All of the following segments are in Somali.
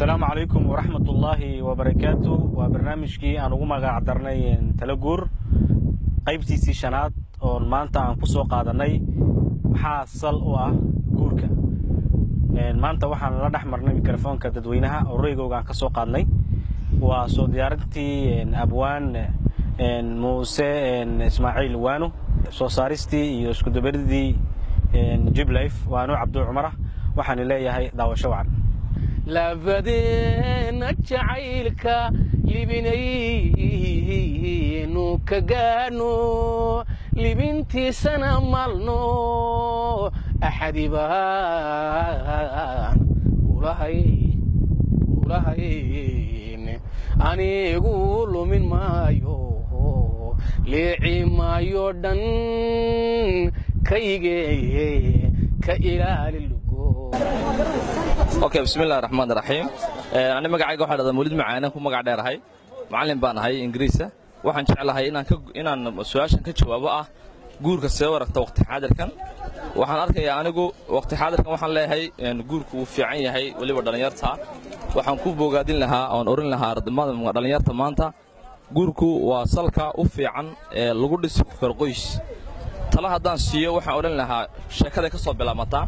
السلام عليكم ورحمة الله وبركاته وبرنامجكي أنا ugu magac darnay Talaguur qaybtiisii shanaad oo maanta aan ku soo qaadanay maxaa sal u ah guurka maanta waxaan la dhaxmarnay mikrofoonka dadweynaha oo reegowga aan ka soo qaadnay waa soo diyaarintii abwaan Muuse Ismaaciil Waano soo saaristii iyo isku dabaridii Jiblife waano Cabdu Cumar waxaan leeyahay daawasho wacan لابدين أجعلك لبني نوكجانو لبنتي سنة مالنو أحد بان ولهين أنا يقول من مايو لعي مايو دن كإلال اللقو اوكي بسم الله الرحمن الرحيم انا magacayga waxa dhada Mawlid Macaan ku magac dheerahay macallin baan ahay Ingiriisa waxaan jeclahay inaan su'aashan ka jawaabo ah guurka soo waragta waqti xaadirkan waxaan arkayaa anigu waqti xaadirkan waxaan leeyahay guurku uu fiican yahay waliba dhalinyarta waxaan ku bogaadin lahaa oo oran lahaa ardayda dhalinyarta maanta guurku waa salka u fiican ee lagu dhisi karo qoys tala hadaan siiyo waxaan oran lahaa sheekada ka soo bilaabmata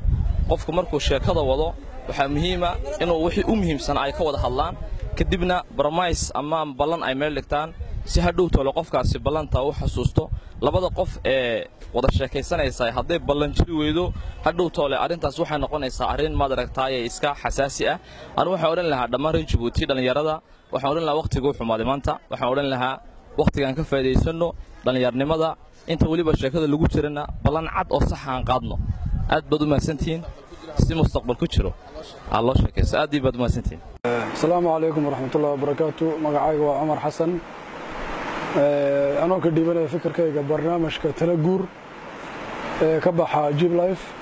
qofku markuu sheekada wado waxa muhiim ah inuu wixii u muhiimsan ay ka wada hadlaan kadibna barmays ama ballan ay meel dhigtaan si hadhow tolo qofkaasi ballanta uu xasuusto labada qof ee wada sheekaysanaysa haday ballan jiri weydo hadhow tolo arintaas waxay noqonaysaa arin maad aragtay iska xasaasi ah aan waxa oran lahaa dhammaan Djibouti dhalinyarada waxa oran lahaa waqtigu xumaaday maanta waxa oran lahaa waqtigan ka faa'iideysano dhalinyarnimada inta waliba sheekada lagu jirana ballan cad oo sax aan qaadno aad baad u mahadsantiin si mustaqbal ku jiro الله شكرا سأدي بعد ما سنتين. السلام عليكم ورحمة الله وبركاته مقعي وعمر حسن أنا كدي بنا فكر كي برنامج كتلاجور كبح جيب لايف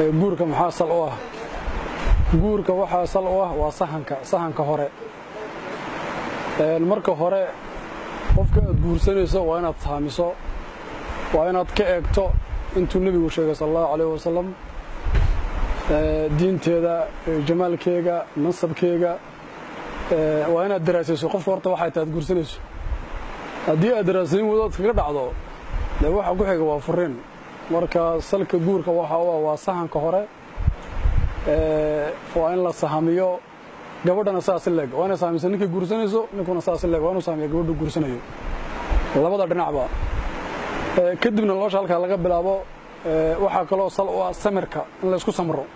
جور كم حاصل أوه جور كوحاصل أوه وصحن كهراء المركة هراء قفك جور سنة وأنا تهامسه وأنا تكأكتو أنتو النبي وشيخ صلى الله عليه وسلم diinteeda jamaalkeega nasabkeega waa inaad daraasayso qof horta waxa aad guursanayso hadii aad daraasayn wadaad kaga dhacdo waxa ku xiga waa furiin marka salka guurka waxa waa sahanka hore waa in la sahamiyo gabadhana saas leeg waa in sahamisa ninka guursanayso ninkuna saas leeg waa inuu sahamiyo gabadhu guursanayo labada dhinacba kadibna loo halka laga bilaabo waxa kale oo sal oo samirka in la isku samro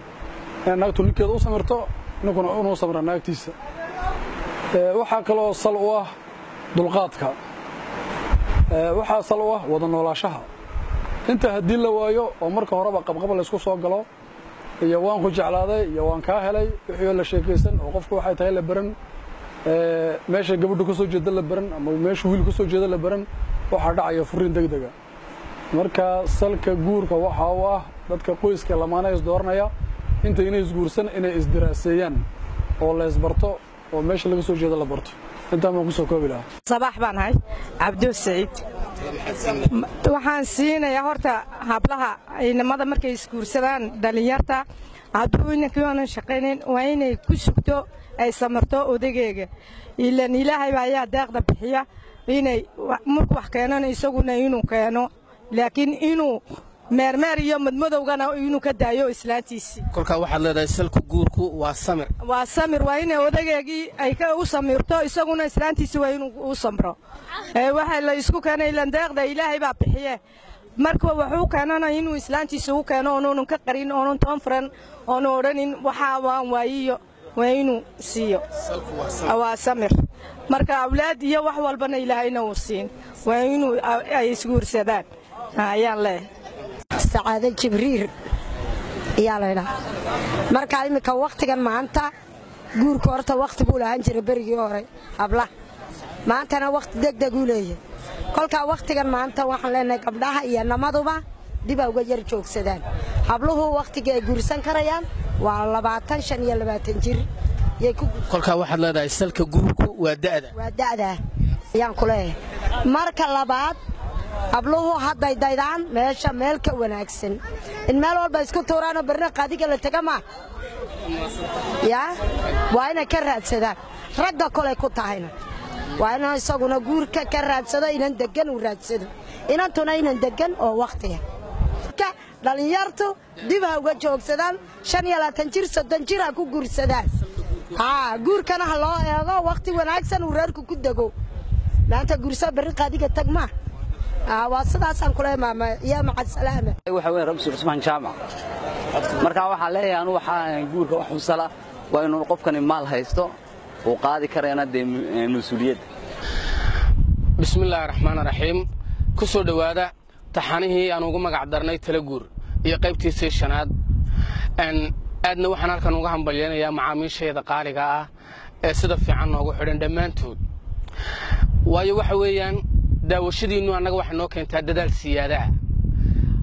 naagtu ninkeeda u samirto ninkuna uu samro naagtiisa waxa kale oo sal oo dulqaadka waxa sal oo wada noolaashaha inta hadii la waayo oo marka horeba qabqab la isku soo galo iyo waan ku jeclaaday iyo waan ka helay wixii la sheekaysan oo qofku waxay tahay la baran meesha gabadhu ka soo jeeda la baran ama meesha wiil ka soo jeeda la baran waxa dhacaya furiin degdeg ah marka salka guurka waxa uu ah dadka qoyska lamaana is dooranaya inta inay isguursan inay isdiraaseeyaan oo la isbarto oo meesha laga soo jeedo la barto inta ma ku soo koobi lahaa صباح baan hay Abdu Said waxaan siinayaa horta hablaha inamada markay isguursadaan dhalinyarta aduunka shaqeyneen waa inay ku sugto ay samarto odageega ilaahay baa ayaa deeqda bixiya inay markuu wax keenano isaguna inuu keeno laakiin inuu meermeer iyo madmadowgana inuu ka daayo islaantiisi kolka waxa leedahay salku guurku waa samir waa inay odageegi ay ka u samirto isaguna islaantiisi waa inuu u samro waxa la isku keenay landeeqda ilaahay baa bixiye marka wuxuu keenana inuu islaantiisi u keeno oo ka qarin oo toonfran oo oranin waxa waan waayiyo waa inuu siiyo waa samir marka awlaad iyo wax walbana ilaahayna uu siin waa inuu ay isguursadaan ayaan leeyahay سعادة جبريل يلا marka imika waqtigan maanta guurka horta waqti buu lahaan jiray berigii hore abla maantana waqti degdeg u leeyahay kolka waqtigan maanta waxaan leenahay gabdhaha iyo namaduba dib uga yar joogsadaan habluhu waqtiga ay guursan karayaan waa 25 iyo 20 jir kolka waxaad leedahay salka guurku waa da'da yaan ku leeyahay marka labaad habluhu hadday daydaan meesha meel ka wanaagsan in meel walba isku tuuraan barna qaadiga la tagama yaa waa inay ka raadsadaan ragga kole ku tahayna waa inay isaguna guurka ka raadsado inan degan u raadsado inantuna inan degan oo waqtiga ka dhalinyartu dib ha uga joogsadaan 25 jir 30 jir ku guursadaan guurkana ha loo eego waqti wanaagsan uu reerku ku dago maanta guursa bari qaadiga tagma waa sidaasaan kula maama yaa maca salaama waxa weyn rabbi Usmaan Jaamac marka waxa leeyahay anu waxa guurka wax u sala waa inuu qofkani maal haysto oo qaadi kareena mas'uuliyad bismillaahir rahmaanir rahiim ku soo dhawaada taxanihii aan ugu magac darnay tala guur iyo qaybtiisa shanaad aadna waxaan halkan uga hambalyeeynaa macaamiisheeda qaaliga ah ee sida fiican noogu xidhan dhamaantood waayo waxa weeyaan daawashadiinu anaga waxa noo keentaa dadaal siyaada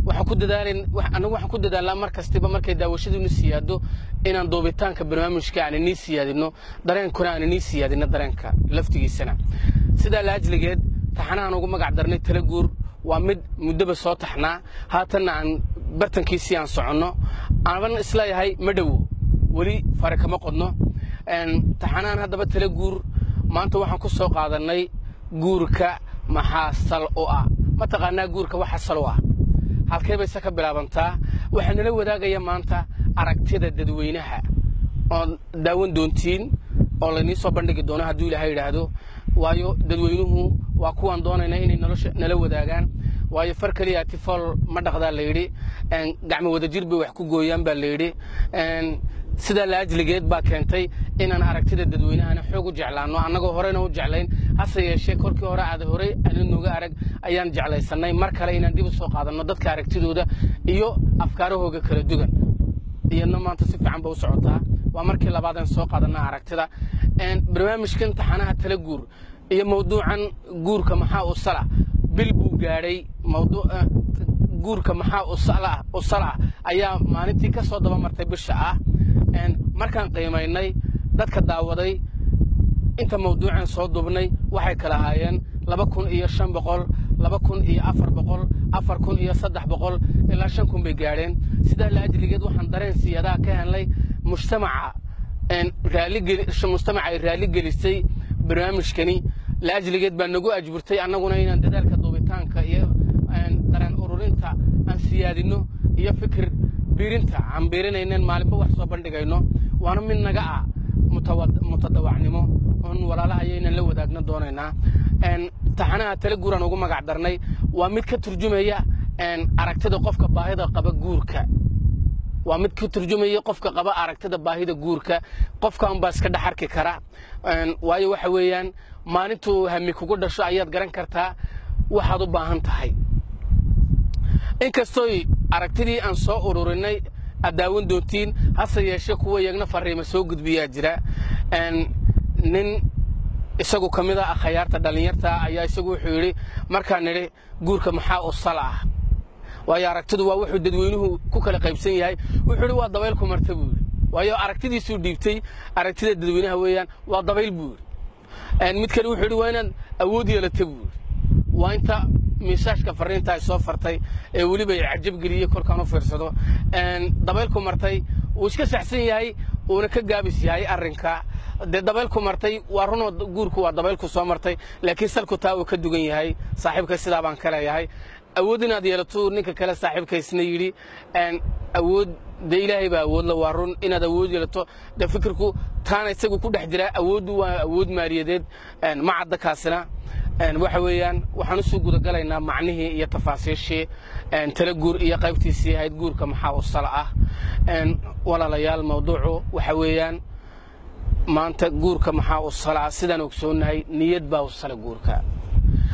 waxa ku dadaalaa markasta markay daawashadiinu siyaado inaan doobitaanka barnaamijka aan inii siyaadino dareenkuna aan inii siyaadino dareenka laftigiisana sida la ajligeed taxanahan ugu magac darnay tala guur waa mid muddo soo taxnaa haatan aan bartankiisii aan socono aan isla yahay madhow wali farakama qodno taxanahan hadaba tala guur maanta waxaan ku soo qaadanay guurka maxaa sal oo ah ma taqaanaa guurka waxa sal oo ah halkee bay ka bilaabantaa waxaan la wadaagaya maanta aragtida dadweynaha oo daawan doontiin oo la inii soo bandhigi doono haddii Ilaahay yiraahdo waayo dadweynuhu waa kuwan doonayna inay nolosha nala wadaagaan waayo far kaliya tifal ma dhaqdaa la yiri gacmo wada jir bay wax ku gooyaan baa la yiri sida la ajligeed baa keentay inaan aragtida dadweynaha xoog u jeclaano anagoo horena u jeclayn hase yeeshee korkii hore aad hore aan nooga arag ayaan jeclaysanay mar kale inaan dib u soo qaadano dadka aragtidooda iyo afkaarahooga kala duwan iyana maanta si fiican baa u socotaa waa markii labaad aan soo qaadana aragtida barnaamijkan taxanaha tala guur iyo mawduucan guurka maxaa u sala bil buu gaaray mawduuca guurka maxaa u sala ayaa maalintii ka soo daba martay bisha ah markaan qiimeynay dadka daawaday inta mawduucan soo dubnay waxay kala haayeen 2500 2400 4300 ilaa 5000 bay gaareen sida la ajligeed waxaan dareen siyaada ka helnay mujtamaca raali gelisay barnaamijkani la ajligeed baa nagu ajburtay annaguna inaan dadaalka doobitaanka iyo dareen ururinta aan siyaadino iyo fikir biirinta aan biirinayneen maalinba wax soo bandhigayno waana mid naga ah mutadawacnimo oo walaalaha ayayna la wadaagna doonaynaa taxanaha tala guur aan ugu magac darnay waa mid ka turjumaya aragtida qofka baahida qaba guurka waa mid ka turjumaya qofka qaba aragtida baahida guurka qofka aan baa iska dhaxarki kara waayo waxa weeyaan maalintu hami kugu dhasho ayaad garan kartaa waxaad u baahan tahay inkastoo aragtidii aan soo ururinay adaawan doontiin hase yeeshee kuwa yagna fariimo soo gudbiyaa jira nin isagu kamida akhayaarta dhalinyarta ayaa isagu wuxuu yiri markaan niri guurka maxaa u sal ah waayo aragtidu waa wuxuu dadweynuhu ku kala qaybsan yahay wuxuu yiri waa dabayl ku martay buu waayo aragtidiisu dhiibtay aragtida dadweynaha weeyaan waa dabayl buu mid kale wuxuu yiri waa inaan awood yeelatay buu waa inta miisaashka fariinta ay soo fartay ee waliba cajab galiyay korkaan u fiirsado dabayl ku martay uu iska saxsan yahay oo ka gaabis yahay arrinka dabayl ku martay waa runo guurku waa dabayl ku soo martay laakiin salku taa uu ka dugan yahay saaxiibka sida baan kala yahay awood inaad yeelato ninka kale saaxiibka isna yiri awood de Ilaahay baa awood la waarun inaad awood yeelato de fikirku taana isagu ku dhex jira awood waa awood maaliyadeed ma cadda kaasina waxa weeyaan waxaan u soo gudagalaynaa macnihii iyo tafaasiishii tala guur iyo qaybtiisii ahayd guurka maxaa u sala ah walaalayaal mawduucu waxa weeyaan maanta guurka maxaa u sala sidaan ogsoonahay niyad baa u sala guurka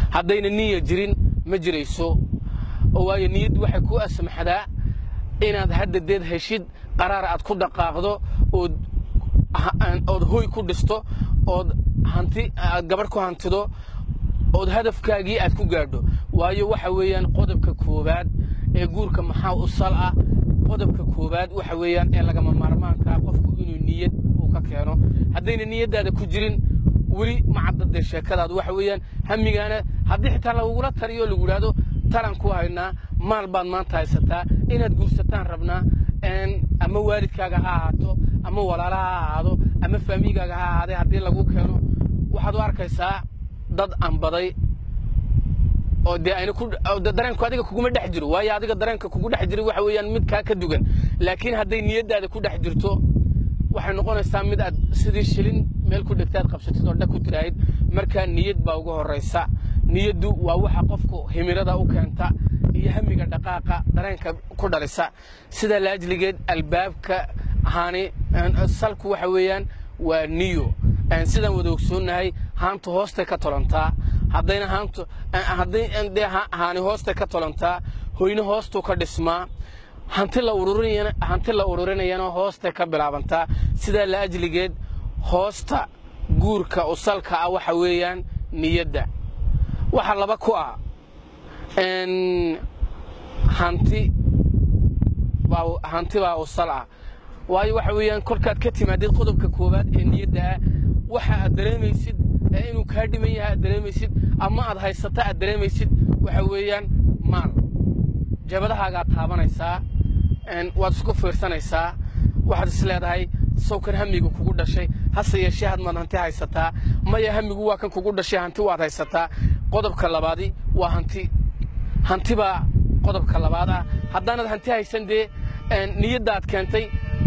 haddayna niyad jirin ma jirayso oo waayo niyad waxay ku asmaxdaa inaad haddeed heshid qaraar aad ku dhaqaaqdo oo hooy ku dhisto oo hanti gabar ku hantido oo hadafkaagii aad ku gaadho waayo waxa weeyaan qodobka koobaad ee guurka maxaa u sal ah qodobka koobaad waxa weeyaan ee laga maarmaanka qofku inuu niyad uu ka keeno haddayna niyadaada ku jirin wali ma cadda sheekadaadu waxa weeyaan hamigaana haddii xitaa lagula taliyo lagu yiraahdo taran ku haynaa maal baad maanta haysataa inaad guursataan rabnaa ama waalidkaaga ha ahaato ama walaalaha ha ahaado ama faamigaaga ha ahaadee haddii lagu keeno waxaad u arkaysaa dad ambaday oo dee ayna ku dareenku adiga kuguma dhex jiro waayo adiga dareenka kugu dhex jiro waxa weeyaan mid kaa ka dugan laakiin hadday niyaddaada ku dhex jirto waxay noqonaysaa mid aad sidii shilin meel ku dhegtaad qabsatid oo dhag ku tiraahid markaa niyad baa ugu horraysa niyaddu waa waxa qofku himirada u keenta iyo hamiga dhaqaaqa dareenka ku dhalisa sida laajligeed albaabka ahaani salku waxa weeyaan waa niyo sidaan wada ogsoonahay haantu hoostay ka tolantaa haddayna haantu haani hoostay ka tolantaa hoyna hoostuu ka dhismaa hanti la ururinayana hoostay ka bilaabantaa sidaa la ajligeed hoosta guurka usalka ah waxa weeyaan niyadda waxa laba ku ah hanti baa usal ah waayo waxa weeyaan kolkaad ka timaadid qodobka koowaad ee niyadda ah waxa aad dareemaysid inuu kaa dhiman yahay aad dareemaysid ama aad haysata aad dareemaysid waxa weeyaan maal jabadahaagaad taabanaysaa waad isku fiirsanaysaa waxaad is leedahay sawkan hamiga kugu dhashay hase yeeshee hadmaad hanti haysataa maya hamigu waa kan kugu dhashay hanti waad haysataa qodobka labaadi waa hanti baa qodobka labaad ah haddaanad hanti haysan dee niyaddaad keentay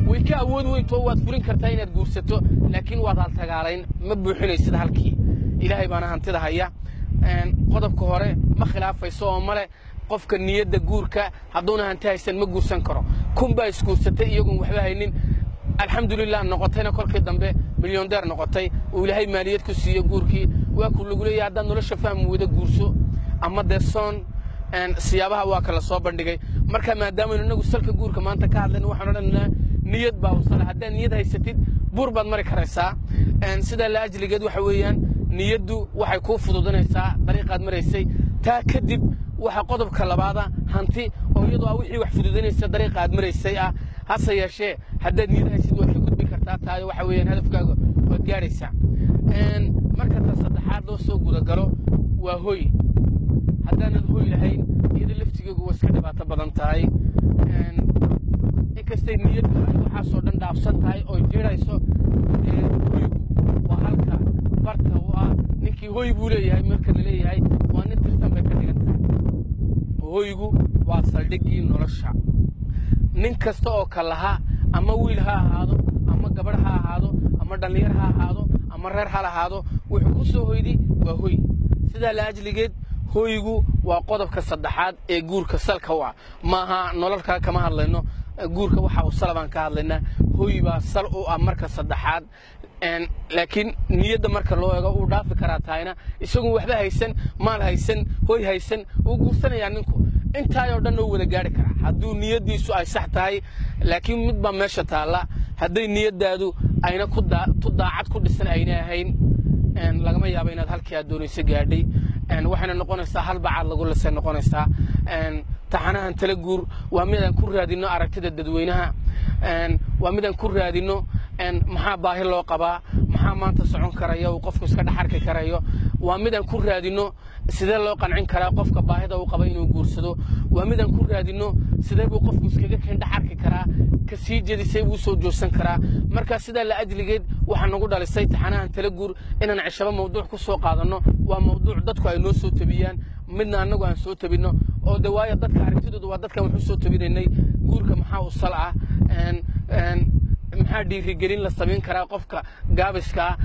way ka awood weynto waad fulin kartaa inaad guursato laakiin waad haltagaalayn ma buuxinaysid halkii ilaahay baana hantida haya qodobka hore ma khilaafayso oo male qofka niyadda guurka hadduuna hanti haysan ma guursan karo kun baa isguursatay iyagoon waxba haynin alxamdulilah noqotayna kolkii dambe milyoondeer noqotay uu ilaahay maaliyad ku siiyo guurkii waa ku lagu leeyahay haddaad nolosha fahmi wada guurso ama dee soon siyaabaha waa kala soo bandhigay marka maadaamanu inagu salka guurka maanta ka hadlayna waxaan odhanaynaa niyad baa usala haddaad niyad haysatid buur baad mari karaysaa sidaa la ajligeed waxa weeyaan niyaddu waxay kuu fududinaysaa dariiqaad maraysay taa kadib waxa qodobka labaada hanti oo iyadoo ah wixii wax fududinaysa dariiqa aad maraysay ah hase yeeshee haddaad niyad haysid waad ka gudbi kartaa taayo waxa weeyaan hadafkaaga waad gaadhaysaa marka ta saddexaad loo soo gudagalo waa hoy haddaanad hoy lahayn iyada laftigeegu waa iska dhibaato badan tahay inkastay niyaddu ay waxaasoo dhan dhaafsan tahay oo jirayso hoygu waa halka barta u ah ninkii hoy buu leeyahay marka la leeyahay waa nin tirsan bay ka dhigan tahay hoygu waa saldhiggii nolosha nin kasta oo kalaha ama wiil ha ahaado ama gabadh ha ahaado ama dhallinyar ha ahaado ama reer ha lahaado wuxuu ku soo hoydi waa hoy sidaa la ajligeed hoygu waa qodobka saddexaad ee guurka salka u ah maaha nololka kama hadlayno guurka waxa uu salabaan ka hadlaynaa hoy baa sal u ah marka saddexaad laakiin niyadda marka loo eego uu dhaafi karaa tahayna isagu waxba haysan maal haysan hoy haysan uu guursanayaa ninku intaayoo dhan oo wada gaari karaa hadduu niyaddiisu ay sax tahay laakiin mid baa meesha taalla hadday niyaddaadu ayna tu daacad ku dhisan ayna ahayn lagama yaabo inaad halkii aad doonayso gaadhay waxayna noqonaysaa hal bacaad lagu lisay noqonaysaa taxanahan tala guur waa midaan ku raadino aragtida dadweynaha waa midaan ku raadino maxaa baahi loo qabaa maxaa maanta socon karaya uu qofku iska dhex arki karayo waa midaan ku raadino sidee loo qancin karaa qofka baahida uu qaba inuu guursado waa midaan ku raadino sidee buu qofku iskaga keen dhex arki karaa ka sii jedisay buu soo joogsan karaa marka sidaa la ajligeed waxaa nagu dhalisay taxanahan tala guur inaan cishaba mawduuc ku soo qaadanno waa mawduuc dadku ay noo soo tabiyaan midna annagu aan soo tabinno oo de waayo dadka aragtidooda waa dadkan waxu soo tabinaynay guurka maxaa u sal ah maxaa dhiirigelin la samayn karaa qofka gaabiska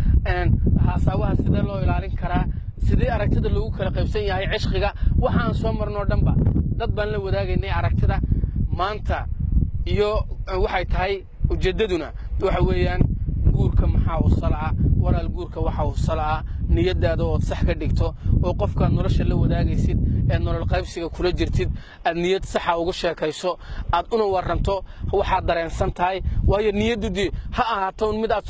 haasaawaha sidee loo ilaalin karaa sidee aragtida loogu kala qaybsan yahay cishqiga waxa aan soo marnoo dhanba dad baan la wadaagaynay aragtida maanta iyo waxay tahay ujeeddaduna waxa weeyaan guurka maxaa u sal ah walaal guurka waxa uu sal ah niyaddaada ood sax ka dhigto oo qofkaad nolosha la wadaagaysid ee nolol qaybsiga kula jirtid aad niyad saxa ugu sheekayso aad una waranto waxaad dareensan tahay waayo niyaddu dee ha ahaato mid aad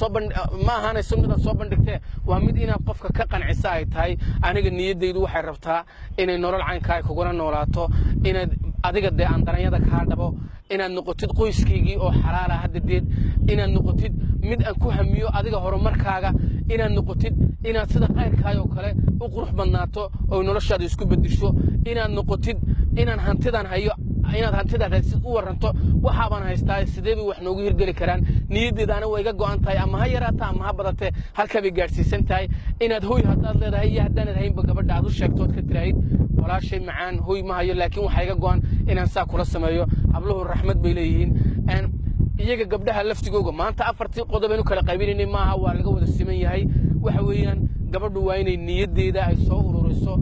ma ahaanayso mid aad soo bandhigtee waa mid inaad qofka ka qancisa ay tahay aniga niyaddaydu waxay rabtaa inay nolol caynka ay kugula noolaato inaad adiga dee aan daranyada kaa dhabo inaad noqotid qoyskaygii oo xalaala haddadeed inaad noqotid mid aan ku hamiyo adiga horumarkaaga inaad noqotid inaad sida qayrkaay oo kale u qurux badnaato oo noloshaada isku bedisho inaad noqotid inaan hantidan hayo inaad hantidaad haysid u waranto waxa baan haystaa sideebi wax noogu hirgeli karaan niyaddeedana way iga go'an tahay ama ha yaraato ama ha badatee halka bay gaarsiisan tahay inaad hooy haddaad leedahay iyo haddaanad haynba gabadha aad u sheegtood ka tiraahid walaashay macaan hooy ma hayo laakiin waxaa iga go'an inaan saa kula sameeyo habluhu raxmad bay leeyihiin iyaga gabdhaha laftigooga maanta afartii qodob aynu kala qaybinaynay maaha waa laga wada siman yahay waxa weeyaan gabadhu waa inay niyaddeeda ay soo ururiso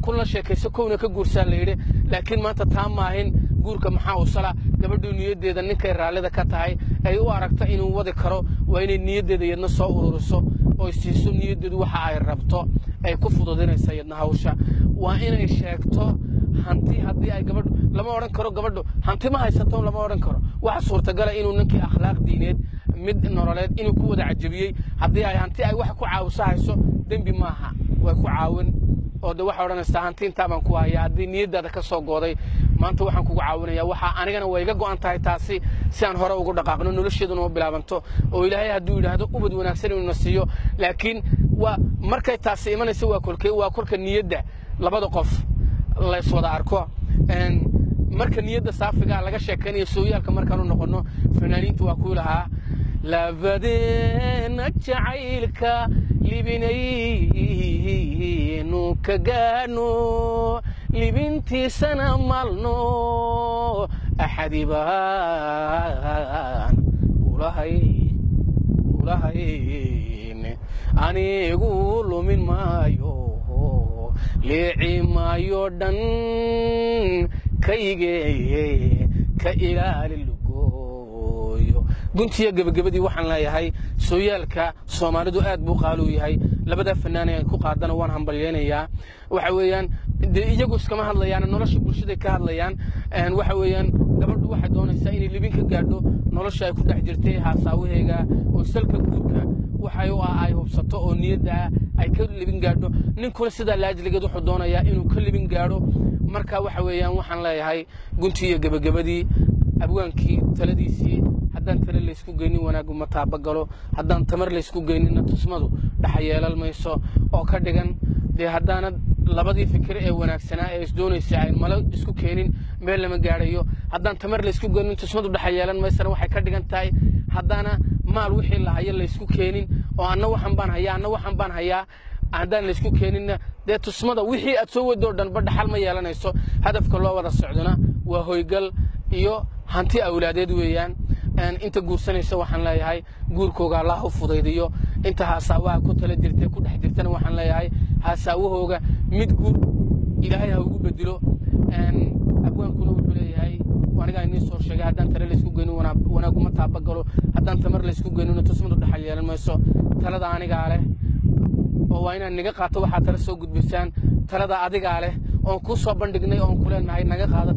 كل شيء كيسكون كجورسان ليره لكن ما تتعامل جورك محاو صلا قبل نيد ده نكير على ذا كتاعي أيوة أركت إنه وده كرو وين النيد ده ينص ورسو أو يستيسون نيد ده وحى الربطة أي كفض ده سيدنا هوشة وين الشيكتو هنتي هدي أي قبل لما ورن كرو قبل هنتي ما هيستون لما ورن كرو وحصور تقال إنه نكي أخلاق دينيد مد النورالات إنه كود عجبية هدي أي هنتي أي واحد كعاوسة هيسو دم بماها وكعاون oo de waxa oranaysta hantiinta baan ku hayaa hadii niyadda ka soo gooday maanta waxaan kugu caawinayaa waxa anigana way iga go'an tahay taasi si aan hore ugu dhaqaaqno nolosheeduna u bilaabanto oo ilaahay haduu yiraahdo ubad wanaagsan inuu nasiyo laakiin waa markay taasi imanayso waa kolka niyadda labada qof la iswada arko marka niyadda saafiga laga sheekanayo sooyaalka markaan u noqono fanaaniintu waa ku lahaa labadeen jacaylka libinaynu kagaano libintii sana malno axadibaan ulahayn anigu lumin maayo liici maayo dhan kayge ka ilaali lugooyo guntiya gabagabadii waxaan leeyahay sooyaalka Soomaalidu aad buu qaalu yahay labada fanaan ee ku qaadana waan hambalyeynaya waxa weeyaan iyagu iskama hadlayaan nolosha bulshada ka hadlayaan waxa weeyaan gabadhu waxay doonaysaa inay libin ka gaadho nolosha ay ku dhex jirtay haasaawahayga oo salka guurka waxay u ay hubsato oo niyadda ay ka libin gaadho ninkuna sida laajligeed wuxuu doonayaa inuu ka libin gaadho marka waxa weeyaan waxaan leeyahay guntiya gabagabadii abwaankii taladiisii haddaan tala la isku geynin wanaag uma taabagalo haddaan tamar la isku geynin tusmadu dhaxyeelal mayso oo ka dhigan de haddaanad labadii fikir ee wanaagsanaa ee isdoonaysa ay malo isku keenin meel lama gaarayo haddaan tamar la isku geynin tusmadu dhaxyeelan mayso waxay ka dhigan tahay haddaana maal wixii la hayo la isku keenin oo anna waxan baan hayaa haddaan la isku keenin de tusmada wixii aad soo wado dhan ba dhaxal ma yeelanayso hadafka loo wada socdona waa hoygal iyo hanti awlaadeed weeyaan inta guursanaysa waxaan leeyahay guurkooga Allah u fudaydiyo inta haasawaha ku tala jirtay ku dhex jirtana waxaan leeyahay haasawahooga mid guur ilaahay ha ugu bedelo abwaankuna wuxuu leeyahay waniga inii soo sheegay haddaan tala la isku geynin wanaag uma taabagalo haddaan tamar la isku geynin tusmadu dhaxal yeelan mayso talada aniga leh oo waa inaan naga qaato waxa tala soo gudbisaan talada adiga leh oo ku soo bandhignay oo ku leenahay naga qaado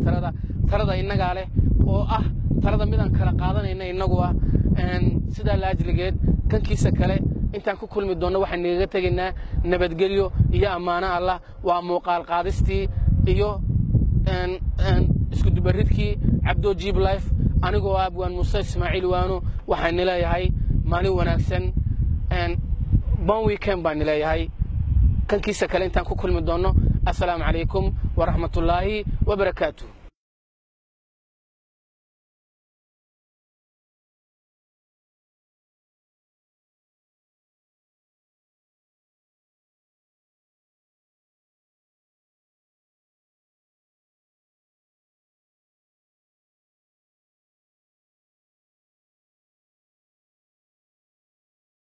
talada inaga leh oo ah talada midaan kala qaadanayna inagu ah sida laajligeed kankiisa kale intaan ku kulmi doono waxaan naga tageynaa nabadgelyo iyo amaano Allah waa muuqaal qaadistii iyo isku dubaridkii Abdo Jib Life anigoo abwaan Muuse Ismaaciil waano waxaan leeyahay maalin wanaagsan bon weekend baan leeyahay kankiisa kale intaan ku kulmi doono assalaamu calaykum wa rahmatullaahi wa barakaatuh